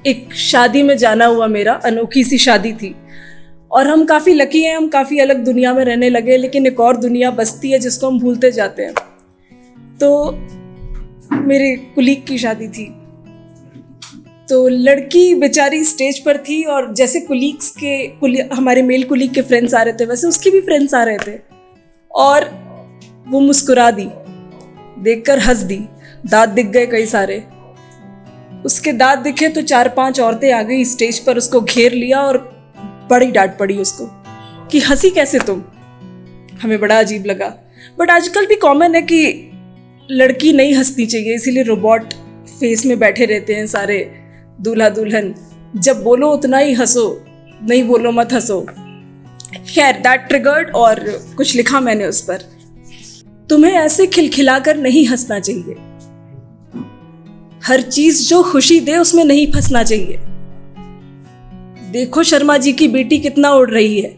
एक शादी में जाना हुआ मेरा, अनोखी सी शादी थी और हम काफ़ी लकी हैं, हम काफ़ी अलग दुनिया में रहने लगे, लेकिन एक और दुनिया बसती है जिसको हम भूलते जाते हैं। तो मेरे कुलीग की शादी थी, तो लड़की बेचारी स्टेज पर थी और जैसे हमारे मेल कुलीग के फ्रेंड्स आ रहे थे वैसे उसके भी फ्रेंड्स आ रहे थे और वो मुस्कुरा दी, देखकर हंस दी, दांत दिख गए कई सारे। उसके दांत दिखे तो 4-5 औरतें आ गई स्टेज पर, उसको घेर लिया और बड़ी डांट पड़ी उसको कि हंसी कैसे तुम। हमें बड़ा अजीब लगा, बट आजकल भी कॉमन है कि लड़की नहीं हंसनी चाहिए, इसीलिए रोबोट फेस में बैठे रहते हैं सारे दूल्हा दुल्हन, जब बोलो उतना ही हंसो, नहीं बोलो मत हंसो। खैर दैट ट्रिगर्ड और कुछ लिखा मैंने उस पर, तुम्हें ऐसे खिलखिलाकर नहीं हंसना चाहिए, हर चीज जो खुशी दे उसमें नहीं फंसना चाहिए। देखो शर्मा जी की बेटी कितना उड़ रही है,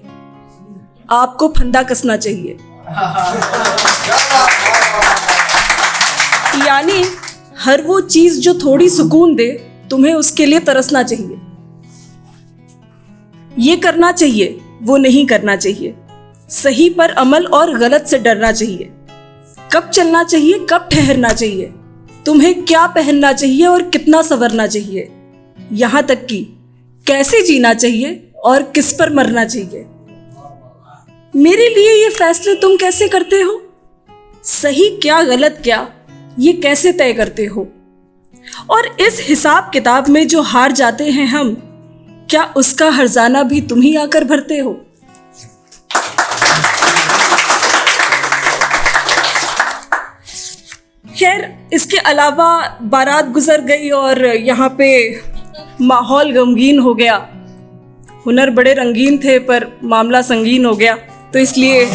आपको फंदा कसना चाहिए। यानी हर वो चीज जो थोड़ी सुकून दे तुम्हें उसके लिए तरसना चाहिए। ये करना चाहिए, वो नहीं करना चाहिए, सही पर अमल और गलत से डरना चाहिए। कब चलना चाहिए, कब ठहरना चाहिए, तुम्हें क्या पहनना चाहिए और कितना संवरना चाहिए, यहां तक कि कैसे जीना चाहिए और किस पर मरना चाहिए। मेरे लिए ये फैसले तुम कैसे करते हो, सही क्या गलत क्या, ये कैसे तय करते हो। और इस हिसाब किताब में जो हार जाते हैं हम, क्या उसका हर्जाना भी तुम ही आकर भरते हो। खैर इसके अलावा बारात गुजर गई और यहाँ पे माहौल गमगीन हो गया। हुनर बड़े रंगीन थे पर मामला संगीन हो गया, तो इसलिए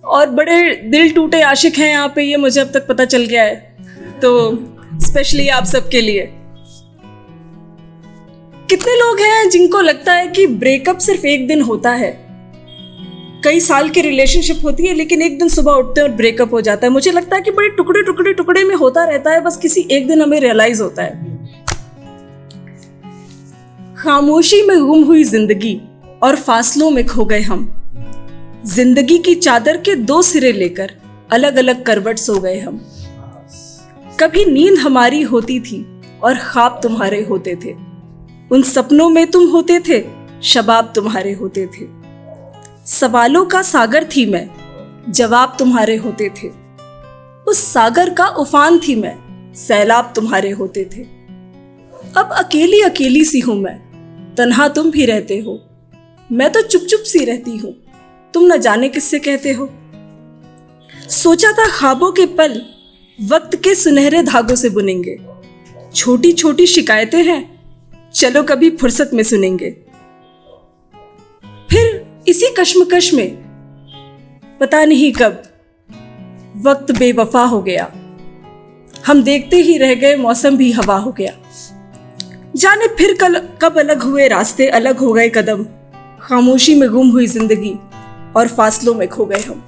और बड़े दिल टूटे आशिक हैं यहाँ पे, ये मुझे अब तक पता चल गया है, तो स्पेशली आप सबके लिए। कितने लोग हैं जिनको लगता है कि ब्रेकअप सिर्फ एक दिन होता है, कई साल की रिलेशनशिप होती है लेकिन एक दिन सुबह उठते हैं और ब्रेकअप हो जाता है। मुझे लगता है कि बड़े टुकड़े टुकड़े टुकड़े में होता रहता है, बस किसी एक दिन हमें रियलाइज होता है। खामोशी में गुम हुई जिंदगी और फासलों में खो गए हम, जिंदगी की चादर के 2 सिरे लेकर अलग अलग करवट सो गए हम। कभी नींद हमारी होती थी और ख्वाब तुम्हारे होते थे, उन सपनों में तुम होते थे, शबाब तुम्हारे होते थे। सवालों का सागर थी मैं, जवाब तुम्हारे होते थे, उस सागर का उफान थी मैं, सैलाब तुम्हारे होते थे। अब अकेली अकेली सी हूं मैं, तन्हा तुम भी रहते हो, मैं तो चुप चुप सी रहती हूं, तुम न जाने किससे कहते हो। सोचा था ख्वाबों के पल वक्त के सुनहरे धागों से बुनेंगे, छोटी छोटी शिकायतें हैं चलो कभी फुर्सत में सुनेंगे। फिर इसी कश्मकश में पता नहीं कब वक्त बेवफा हो गया, हम देखते ही रह गए, मौसम भी हवा हो गया। जाने फिर कब अलग हुए रास्ते, अलग हो गए कदम, खामोशी में गुम हुई जिंदगी और फासलों में खो गए हम।